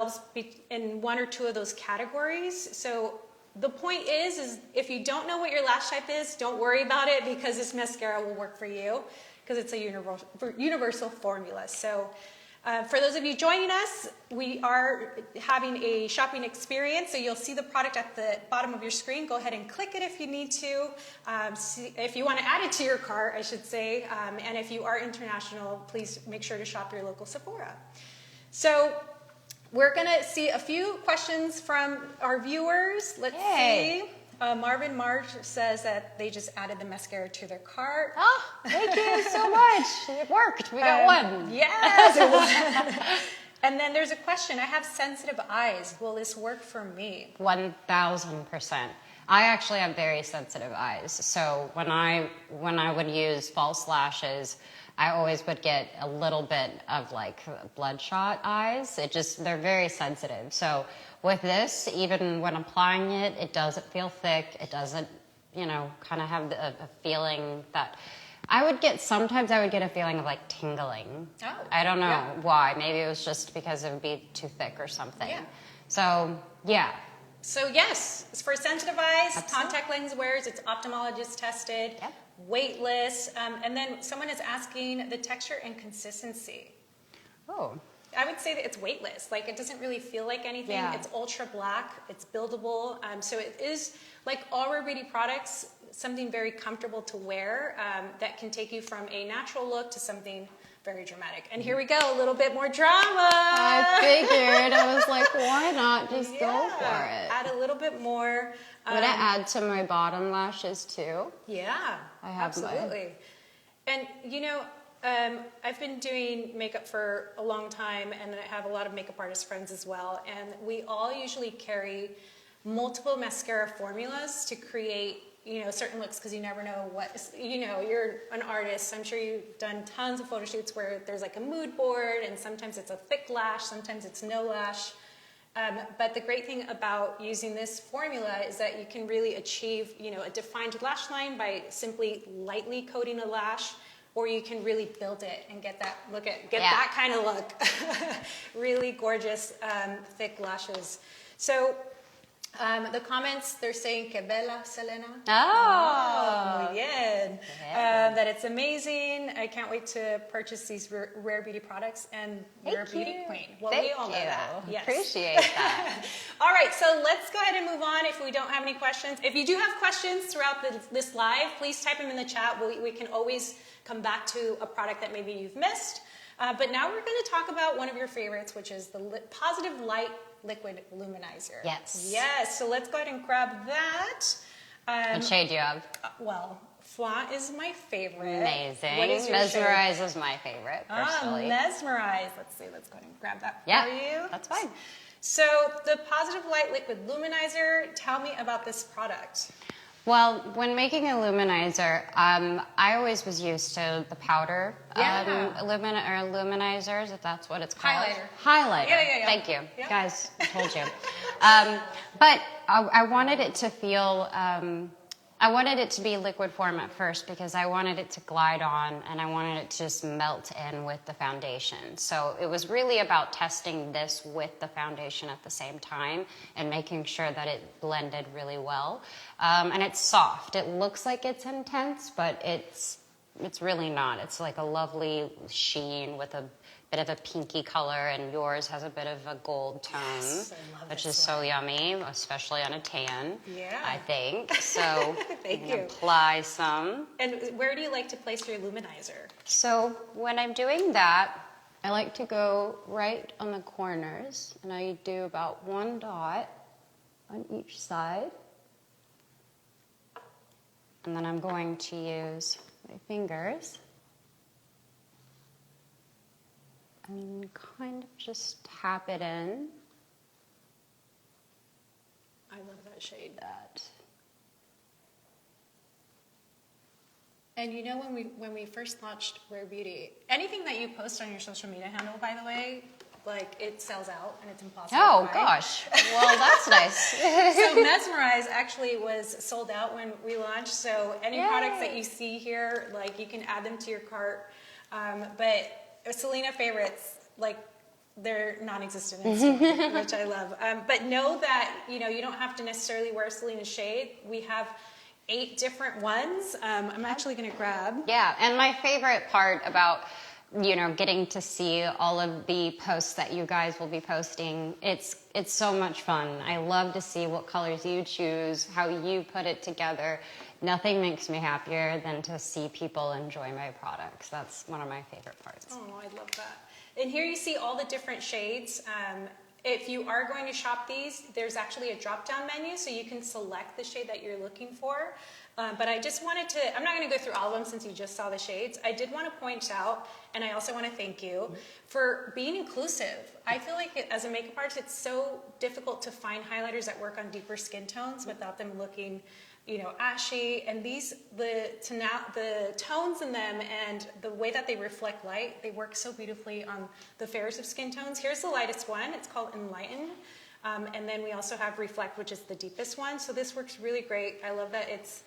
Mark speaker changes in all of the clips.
Speaker 1: ourselves in one or two of those categories. So the point is if you don't know what your lash type is, don't worry about it, because this mascara will work for you, because it's a universal formula. So for those of you joining us, we are having a shopping experience. So you'll see the product at the bottom of your screen. Go ahead and click it if you need to. If you want to add it to your cart, I should say. And if you are international, please make sure to shop your local Sephora. So we're going to see a few questions from our viewers. Let's see. Marvin March says that they just added the mascara to their cart.
Speaker 2: Oh, thank you so much. It worked. We got one.
Speaker 1: Yes. And then there's a question. I have sensitive eyes. Will this work for me?
Speaker 2: 1000%. I actually have very sensitive eyes. So when I would use false lashes, I always would get a little bit of like bloodshot eyes. They're very sensitive. So with this, even when applying it, it doesn't feel thick. It doesn't, kind of have a feeling that sometimes I would get a feeling of like tingling.
Speaker 1: Oh,
Speaker 2: I don't know why. Maybe it was just because it would be too thick or something.
Speaker 1: Yeah.
Speaker 2: So, yeah.
Speaker 1: So yes, it's for sensitive eyes,
Speaker 2: Absolutely.
Speaker 1: contact lens wearers, it's ophthalmologist tested, weightless, and then someone is asking the texture and consistency.
Speaker 2: Oh.
Speaker 1: I would say that it's weightless. Like, it doesn't really feel like anything.
Speaker 2: Yeah.
Speaker 1: It's ultra black. It's buildable. So it is, like all Rare Beauty products, something very comfortable to wear that can take you from a natural look to something very dramatic. And here we go, a little bit more drama.
Speaker 2: I figured. I was like, why not just go for it?
Speaker 1: Add a little bit more.
Speaker 2: Would I add to my bottom lashes too?
Speaker 1: Yeah,
Speaker 2: I have
Speaker 1: absolutely. And I've been doing makeup for a long time, and I have a lot of makeup artist friends as well, and we all usually carry multiple mascara formulas to create certain looks, because you never know what, you're an artist. I'm sure you've done tons of photo shoots where there's like a mood board, and sometimes it's a thick lash, sometimes it's no lash. But the great thing about using this formula is that you can really achieve, a defined lash line by simply lightly coating a lash, or you can really build it and get that that kind of look. Really gorgeous, thick lashes. So the comments, they're saying que bella, Selena.
Speaker 2: Oh,
Speaker 1: yeah. That it's amazing. I can't wait to purchase these Rare Beauty products, and you're a beauty queen. Well, we all know that. Yes.
Speaker 2: Appreciate that.
Speaker 1: All right, so let's go ahead and move on if we don't have any questions. If you do have questions throughout this live, please type them in the chat. We can always come back to a product that maybe you've missed. But now we're going to talk about one of your favorites, which is the Positive Light Liquid Luminizer.
Speaker 2: Yes.
Speaker 1: Yes, so let's go ahead and grab that.
Speaker 2: What shade do you have?
Speaker 1: Well, Blot is my favorite.
Speaker 2: Amazing.
Speaker 1: What is your
Speaker 2: Mesmerize
Speaker 1: shade?
Speaker 2: is my favorite, personally.
Speaker 1: Mesmerize. Let's see, let's go ahead and grab that for you.
Speaker 2: That's fine.
Speaker 1: So the Positive Light Liquid Luminizer, tell me about this product.
Speaker 2: Well, when making a luminizer, I always was used to the powder luminizers, if that's what it's called. Highlighter.
Speaker 1: Yeah.
Speaker 2: Thank you.
Speaker 1: Yeah.
Speaker 2: Guys, I told you. But I wanted it to feel, I wanted it to be liquid form at first, because I wanted it to glide on, and I wanted it to just melt in with the foundation. So it was really about testing this with the foundation at the same time and making sure that it blended really well. And it's soft. It looks like it's intense, but it's really not. It's like a lovely sheen with a bit of a pinky color, and yours has a bit of a gold tone, which is so yummy, especially on a tan, I think. So
Speaker 1: Thank you.
Speaker 2: Apply some.
Speaker 1: And where do you like to place your luminizer?
Speaker 2: So when I'm doing that, I like to go right on the corners, and I do about one dot on each side. And then I'm going to use my fingers and kind of just tap it in.
Speaker 1: I love that shade. And when we first launched Rare Beauty, anything that you post on your social media handle, by the way, like, it sells out and it's impossible
Speaker 2: Oh,
Speaker 1: to buy.
Speaker 2: gosh. Well, that's nice.
Speaker 1: So Mesmerize actually was sold out when we launched. So any products that you see here, like, you can add them to your cart. But Selena favorites, like, they're non-existent in store, which I love. But know that, you know, you don't have to necessarily wear Selena's shade. We have 8 different ones. I'm actually going to grab.
Speaker 2: Yeah, and my favorite part about, you know, getting to see all of the posts that you guys will be posting, it's so much fun. I love to see what colors you choose, how you put it together. Nothing makes me happier than to see people enjoy my products. That's one of my favorite parts.
Speaker 1: Oh, I love that. And here you see all the different shades. If you are going to shop these, there's actually a drop-down menu, so you can select the shade that you're looking for. But I just wanted to, I'm not going to go through all of them since you just saw the shades. I did want to point out, and I also want to thank you for being inclusive. I feel like as a makeup artist, it's so difficult to find highlighters that work on deeper skin tones without them looking, you know, ashy. And these, the tones in them and the way that they reflect light, they work so beautifully on the fairest of skin tones. Here's the lightest one. It's called Enlighten. And then we also have Reflect, which is the deepest one. So this works really great. I love that it's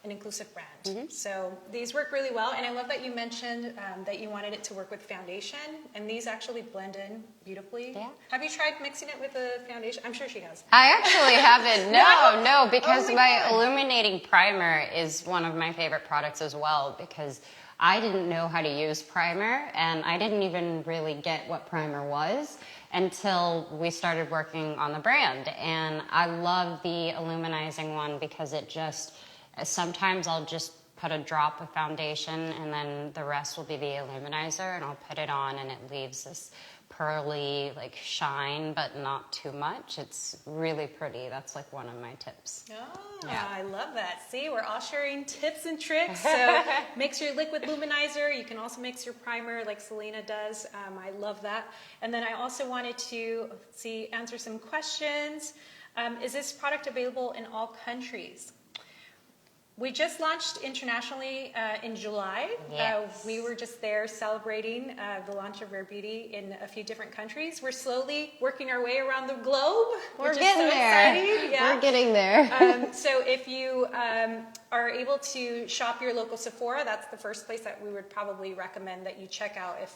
Speaker 1: an inclusive brand. So these work really well. And I love that you mentioned that you wanted it to work with foundation. And these actually blend in beautifully. Yeah. Have you tried mixing it with a foundation? I'm sure she has.
Speaker 2: I actually haven't. No, because
Speaker 1: Oh
Speaker 2: my
Speaker 1: God.
Speaker 2: Illuminating Primer is one of my favorite products as well, because I didn't know how to use primer, and I didn't even really get what primer was until we started working on the brand. And I love the illuminizing one because it just, sometimes I'll just put a drop of foundation and then the rest will be the illuminizer, and I'll put it on and it leaves this pearly like shine, but not too much. It's really pretty. That's like one of my tips.
Speaker 1: Oh,
Speaker 2: Yeah.
Speaker 1: I love that. See, we're all sharing tips and tricks. So mix your liquid luminizer. You can also mix your primer like Selena does. I love that. And then I also wanted to answer some questions. Is this product available in all countries? We just launched internationally in July.
Speaker 2: Yes.
Speaker 1: We were just there celebrating the launch of Rare Beauty in a few different countries. We're slowly working our way around the globe.
Speaker 2: We're
Speaker 1: which
Speaker 2: getting
Speaker 1: is so
Speaker 2: there.
Speaker 1: exciting. Yeah.
Speaker 2: We're getting there.
Speaker 1: So if you are able to shop your local Sephora, that's the first place that we would probably recommend that you check out if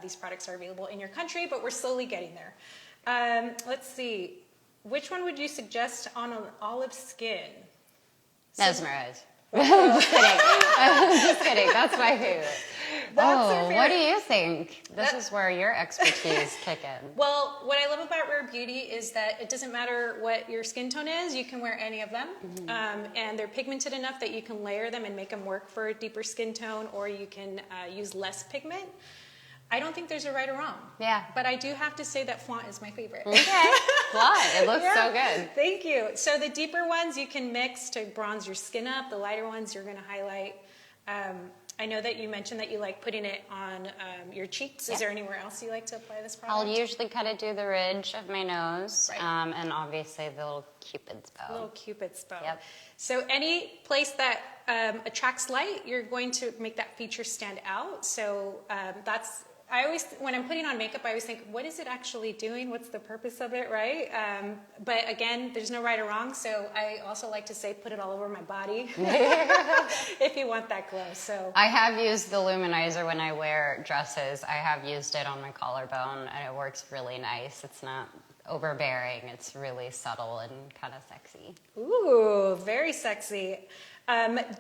Speaker 1: these products are available in your country, but we're slowly getting there. Let's see. Which one would you suggest on an olive skin?
Speaker 2: Mesmerize. I'm just kidding. I'm just kidding. That's my favorite. What do you think? This is where your expertise kick in.
Speaker 1: Well, what I love about Rare Beauty is that it doesn't matter what your skin tone is, you can wear any of them. And they're pigmented enough that you can layer them and make them work for a deeper skin tone, or you can use less pigment. I don't think there's a right or wrong.
Speaker 2: Yeah.
Speaker 1: But I do have to say that Flaunt is my favorite.
Speaker 2: Okay. Blot. It looks so good.
Speaker 1: Thank you. So the deeper ones you can mix to bronze your skin up. The lighter ones you're going to highlight. I know that you mentioned that you like putting it on your cheeks. Is there anywhere else you like to apply this product?
Speaker 2: I'll usually cut it to the ridge of my nose,
Speaker 1: Right.
Speaker 2: And obviously the little Cupid's bow.
Speaker 1: Little Cupid's bow.
Speaker 2: Yep.
Speaker 1: So any place that attracts light, you're going to make that feature stand out. So that's, I always, when I'm putting on makeup, I always think, what is it actually doing? What's the purpose of it, right? But again, there's no right or wrong. So I also like to say, put it all over my body if you want that glow. So
Speaker 2: I have used the Luminizer when I wear dresses. I have used it on my collarbone, and it works really nice. It's not overbearing. It's really subtle and kind of sexy.
Speaker 1: Ooh, very sexy.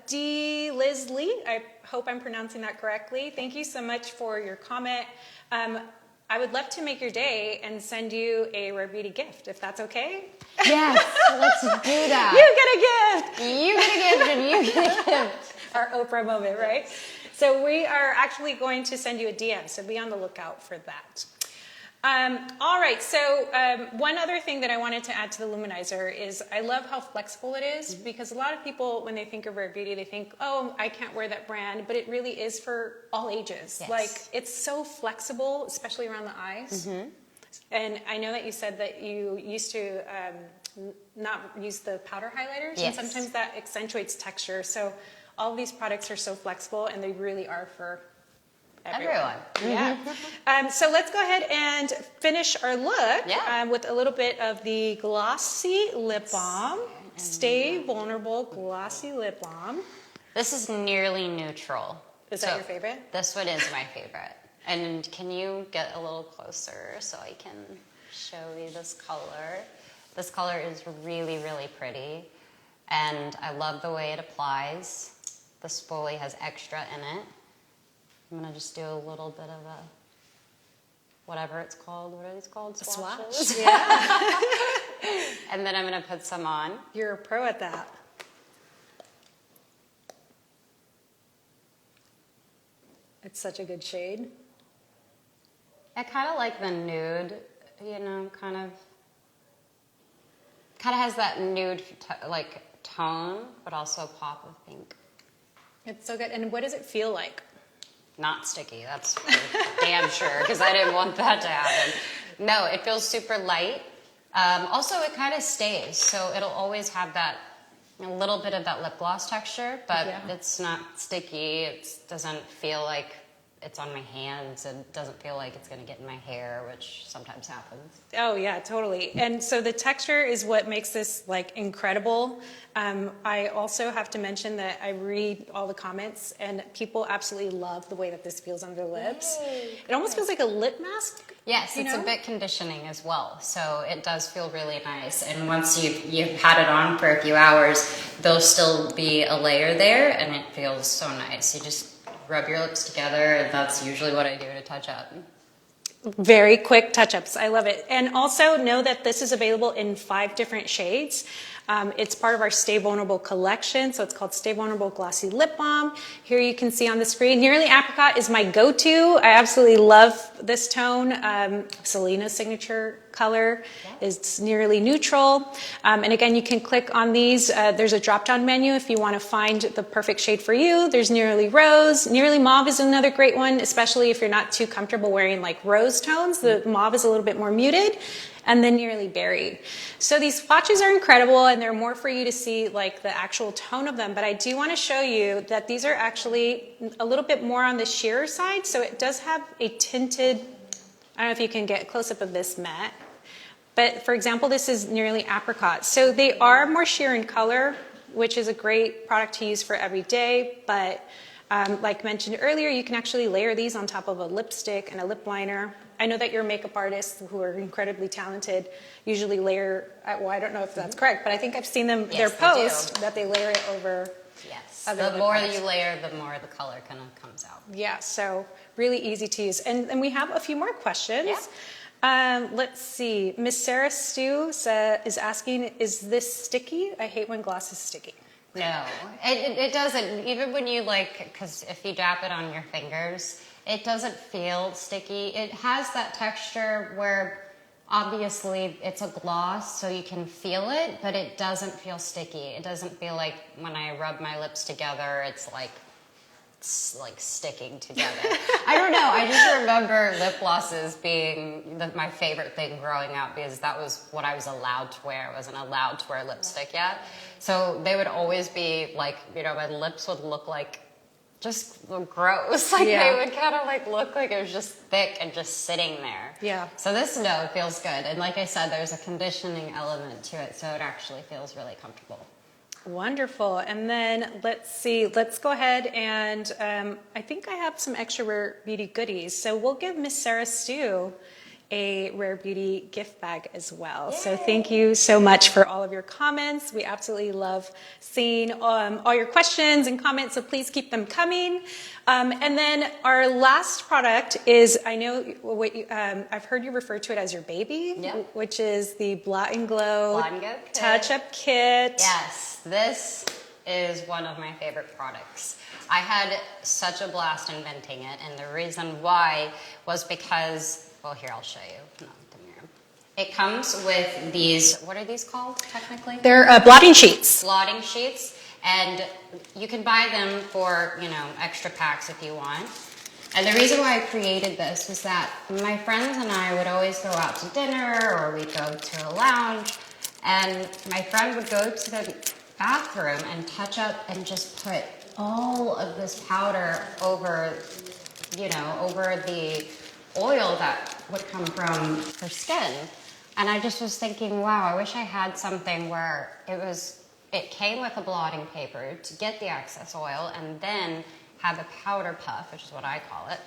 Speaker 1: D. Liz Lee, I hope I'm pronouncing that correctly. Thank you so much for your comment. I would love to make your day and send you a Rare Beauty gift, if that's okay.
Speaker 2: Yes, let's do that.
Speaker 1: You get a gift!
Speaker 2: You get a gift and you get a gift.
Speaker 1: Our Oprah moment, right? So we are actually going to send you a DM, so be on the lookout for that. All right, so one other thing that I wanted to add to the Luminizer is I love how flexible it is, because a lot of people, when they think of Rare Beauty, they think, oh, I can't wear that brand, but it really is for all ages.
Speaker 2: Yes.
Speaker 1: Like, it's so flexible, especially around the eyes. And I know that you said that you used to not use the powder highlighters,
Speaker 2: Yes.
Speaker 1: and sometimes that accentuates texture. So all of these products are so flexible, and they really are for everyone. Yeah. So let's go ahead and finish our look with a little bit of the Glossy Lip Balm. Stay Vulnerable Glossy Lip Balm.
Speaker 2: This is nearly neutral.
Speaker 1: Is that your favorite?
Speaker 2: This one is my favorite. And can you get a little closer so I can show you this color? This color is really, really pretty. And I love the way it applies. The spoolie has extra in it. I'm going to just do a little bit of a, whatever it's called. What are these called? Swatches?
Speaker 1: Swatch. Yeah.
Speaker 2: And then I'm going to put some on.
Speaker 1: You're a pro at that. It's such a good shade.
Speaker 2: I kind of like the nude, you know, kind of has that nude like tone, but also a pop of pink.
Speaker 1: It's so good. And what does it feel like?
Speaker 2: Not sticky, that's for damn sure, because I didn't want that to happen. No, it feels super light. Also, it kind of stays, so it'll always have that, a little bit of that lip gloss texture, but it's not sticky. It doesn't feel like it's on my hands. It doesn't feel like it's going to get in my hair, which sometimes happens.
Speaker 1: Oh yeah, totally. And so the texture is what makes this like incredible. I also have to mention that I read all the comments and people absolutely love the way that this feels on their lips.
Speaker 2: Yay.
Speaker 1: It almost feels like a lip mask.
Speaker 2: Yes, it's a bit conditioning as well, so it does feel really nice. And once you've had it on for a few hours, there'll still be a layer there, and it feels so nice. You just rub your lips together, and that's usually what I do to touch up.
Speaker 1: Very quick touch-ups. I love it. And also know that this is available in 5 different shades. It's part of our Stay Vulnerable collection, so it's called Stay Vulnerable Glossy Lip Balm. Here you can see on the screen, Nearly Apricot is my go-to. I absolutely love this tone. Selena's signature color is nearly neutral. And again, you can click on these. There's a drop-down menu if you want to find the perfect shade for you. There's Nearly Rose. Nearly Mauve is another great one, especially if you're not too comfortable wearing like rose tones. The mauve is a little bit more muted. And then Nearly Berry. So these swatches are incredible, and they're more for you to see like the actual tone of them, but I do want to show you that these are actually a little bit more on the sheer side, so it does have a tinted, I don't know if you can get a close-up of this matte, but for example, this is Nearly Apricot. So they are more sheer in color, which is a great product to use for every day, but like mentioned earlier, you can actually layer these on top of a lipstick and a lip liner. I know that your makeup artists who are incredibly talented usually layer, well, I don't know if that's correct, but I think I've seen them, their post, that they layer it over.
Speaker 2: Yes, the more you layer, the more the color kind of comes out.
Speaker 1: Yeah, so really easy to use. And we have a few more questions. Yeah. Let's see. Miss Sarah Stu is asking, is this sticky? I hate when gloss is sticky.
Speaker 2: No, it doesn't. Even when you because if you dab it on your fingers, it doesn't feel sticky. It has that texture where obviously it's a gloss, so you can feel it, but it doesn't feel sticky. It doesn't feel like when I rub my lips together, it's like sticking together. I don't know. I just remember lip glosses being my favorite thing growing up because that was what I was allowed to wear. I wasn't allowed to wear lipstick yet. So they would always be like, my lips would look like just gross. They would kind of look like it was just thick and just sitting there. Yeah. So this, it feels good. And like I said, there's a conditioning element to it, so it actually feels really comfortable.
Speaker 1: Wonderful. And then let's see, let's go ahead and I think I have some extra Rare Beauty goodies. So we'll give Miss Sarah Stu a Rare Beauty gift bag as well. Yay. So thank you so much for all of your comments. We absolutely love seeing all your questions and comments, so please keep them coming. And then our last product is, I know what I've heard you refer to it as your baby, which is the Blot and Glow Touch-Up Kit.
Speaker 2: Yes, this is one of my favorite products. I had such a blast inventing it, and the reason why was because, well, here, I'll show you. No, the mirror. It comes with these, what are these called technically?
Speaker 1: They're blotting sheets.
Speaker 2: Blotting sheets, and you can buy them for, extra packs if you want. And the reason why I created this was that my friends and I would always go out to dinner or we'd go to a lounge, and my friend would go to the bathroom and touch up and just put all of this powder over, over the oil that would come from her skin. And I just was thinking, wow, I wish I had something where it came with a blotting paper to get the excess oil and then have a powder puff, which is what I call it.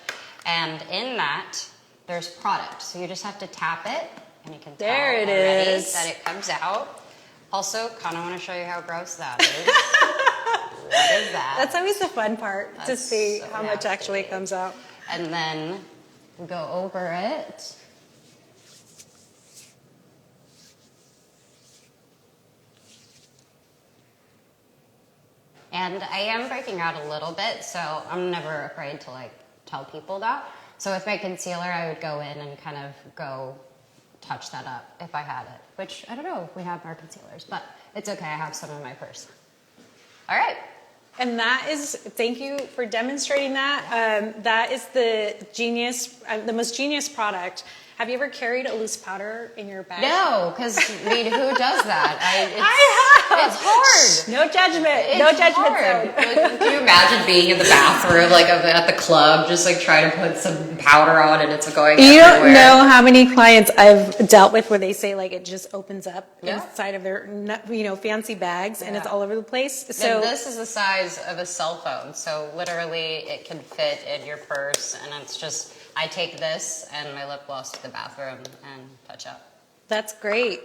Speaker 2: And in that, there's product. So you just have to tap it, and you can tell
Speaker 1: There it
Speaker 2: already
Speaker 1: is.
Speaker 2: that it comes out. Also, kind of want to show you how gross that is. What is that?
Speaker 1: That's always the fun part, to
Speaker 2: That's
Speaker 1: see
Speaker 2: so
Speaker 1: how much
Speaker 2: nasty.
Speaker 1: actually comes out.
Speaker 2: And then we go over it. And I am breaking out a little bit, so I'm never afraid to like tell people that. So with my concealer, I would go in and kind of go touch that up if I had it, which I don't know if we have our concealers, but it's okay. I have some in my purse. All right.
Speaker 1: And that is, thank you for demonstrating that. That is the the most genius product. Have you ever carried a loose powder in your bag?
Speaker 2: No, because I mean, who does that?
Speaker 1: I have.
Speaker 2: It's hard.
Speaker 1: No judgment.
Speaker 2: It's
Speaker 1: No judgment
Speaker 2: hard.
Speaker 1: zone.
Speaker 2: Like, can you imagine being in the bathroom, like at the club, just like trying to put some powder on and it's going
Speaker 1: You
Speaker 2: everywhere?
Speaker 1: don't know how many clients I've dealt with where they say like it just opens up
Speaker 2: Yeah.
Speaker 1: inside of their, fancy bags and it's
Speaker 2: Yeah.
Speaker 1: all over the place.
Speaker 2: And
Speaker 1: So
Speaker 2: this is the size of a cell phone, so literally it can fit in your purse, and it's just, I take this and my lip gloss to the bathroom and touch up.
Speaker 1: that's great.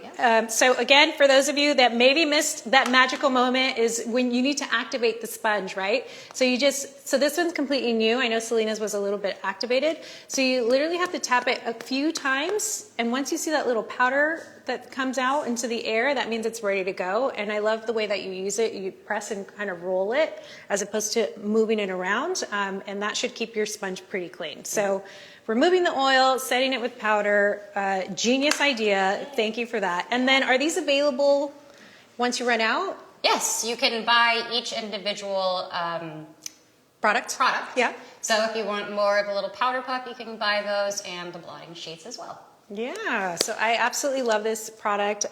Speaker 1: So again, for those of you that maybe missed that magical moment is when you need to activate the sponge, right? So so this one's completely new. I know Selena's was a little bit activated. So you literally have to tap it a few times. And once you see that little powder that comes out into the air, that means it's ready to go. And I love the way that you use it. You press and kind of roll it as opposed to moving it around. And that should keep your sponge pretty clean. So removing the oil, setting it with powder, genius idea. Thank you for that. And then are these available once you run out?
Speaker 2: Yes, you can buy each individual
Speaker 1: Product? Yeah.
Speaker 2: So if you want more of a little powder puff, you can buy those and the blotting sheets as well.
Speaker 1: Yeah, so I absolutely love this product.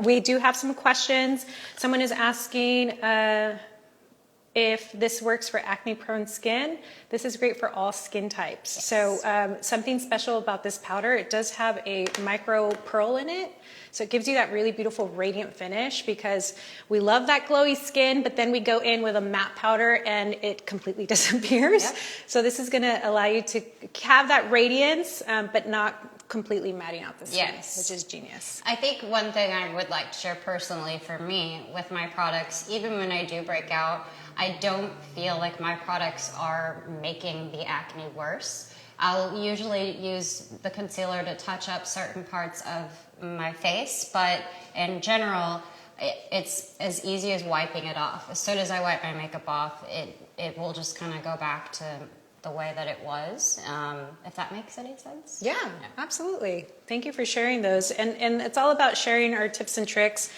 Speaker 1: We do have some questions. Someone is asking if this works for acne-prone skin. This is great for all skin types.
Speaker 2: Yes.
Speaker 1: So something special about this powder, it does have a micro pearl in it. So it gives you that really beautiful radiant finish because we love that glowy skin, but then we go in with a matte powder and it completely disappears.
Speaker 2: Yep.
Speaker 1: So this is gonna allow you to have that radiance, but not completely matting out the skin,
Speaker 2: Yes.
Speaker 1: which is genius.
Speaker 2: I think one thing I would like to share personally for me with my products, even when I do break out, I don't feel like my products are making the acne worse. I'll usually use the concealer to touch up certain parts of my face, but in general, it's as easy as wiping it off. As soon as I wipe my makeup off, it will just kind of go back to the way that it was, if that makes any sense.
Speaker 1: Yeah, absolutely. Thank you for sharing those. And it's all about sharing our tips and tricks.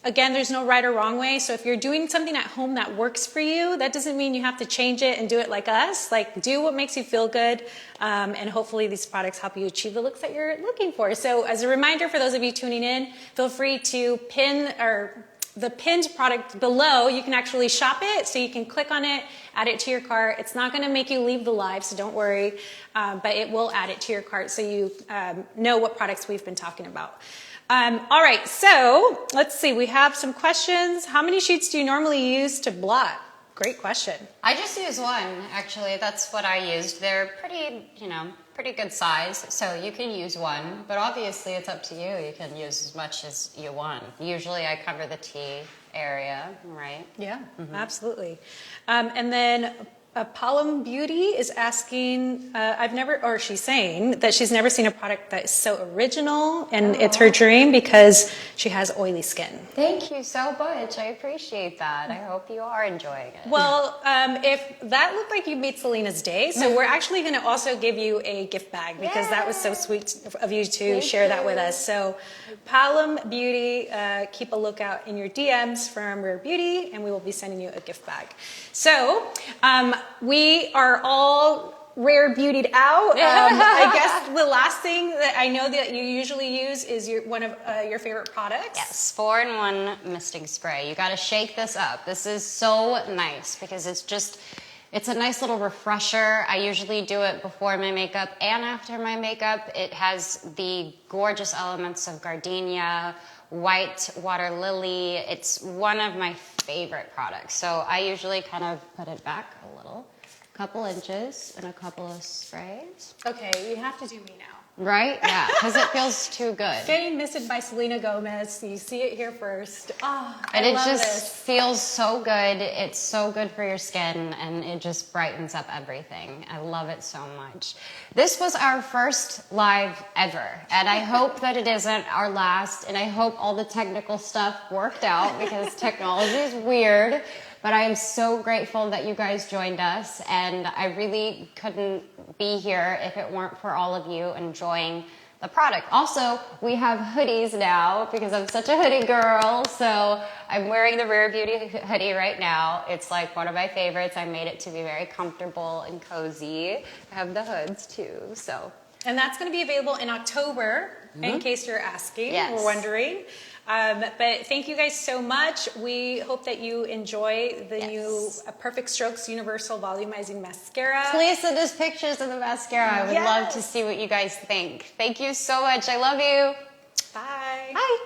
Speaker 1: Again, there's no right or wrong way. So if you're doing something at home that works for you, that doesn't mean you have to change it and do it like us. Like, do what makes you feel good. And hopefully these products help you achieve the looks that you're looking for. So as a reminder for those of you tuning in, feel free to pin the pinned product below. You can actually shop it, so you can click on it, add it to your cart. It's not going to make you leave the live, so don't worry, but it will add it to your cart so you know what products we've been talking about. All right, so let's see. We have some questions. How many sheets do you normally use to blot? Great question.
Speaker 2: I just use one, actually. That's what I used. They're pretty, pretty good size, so you can use one, but obviously it's up to you. You can use as much as you want. Usually I cover the T area, right?
Speaker 1: Yeah, absolutely. And then Palm Beauty is asking, she's saying that she's never seen a product that is so original, and it's her dream because she has oily skin.
Speaker 2: Thank you so much. I appreciate that. I hope you are enjoying it.
Speaker 1: Well, if that looked like you made Selena's day, so we're actually going to also give you a gift bag because that was so sweet of you to share that with us. So Palm Beauty, keep a lookout in your DMs from Rare Beauty, and we will be sending you a gift bag. So we are all rare beautied out. I guess the last thing that I know that you usually use is one of your favorite products.
Speaker 2: Yes, 4-in-1 misting spray. You got to shake this up. This is so nice because it's a nice little refresher. I usually do it before my makeup and after my makeup. It has the gorgeous elements of gardenia, white water lily. It's one of my favorite products. So I usually kind of put it back a little couple inches and a couple of sprays.
Speaker 1: Okay, you have to do me now.
Speaker 2: Right? Yeah, because it feels too good.
Speaker 1: Getting misted by Selena Gomez. You see it here first. Oh,
Speaker 2: And
Speaker 1: I
Speaker 2: it
Speaker 1: love
Speaker 2: just
Speaker 1: this.
Speaker 2: feels so good. It's so good for your skin, and it just brightens up everything. I love it so much. This was our first live ever, and I hope that it isn't our last, and I hope all the technical stuff worked out because technology is weird. But I am so grateful that you guys joined us, and I really couldn't be here if it weren't for all of you enjoying the product. Also, we have hoodies now because I'm such a hoodie girl, so I'm wearing the Rare Beauty hoodie right now. It's like one of my favorites. I made it to be very comfortable and cozy. I have the hoods too, so.
Speaker 1: And that's going to be available in October, in case you're asking
Speaker 2: Yes.
Speaker 1: or wondering. But thank you guys so much. We hope that you enjoy the new Perfect Strokes Universal Volumizing Mascara.
Speaker 2: Please send us pictures of the mascara. I would love to see what you guys think. Thank you so much. I love you.
Speaker 1: Bye.
Speaker 2: Bye.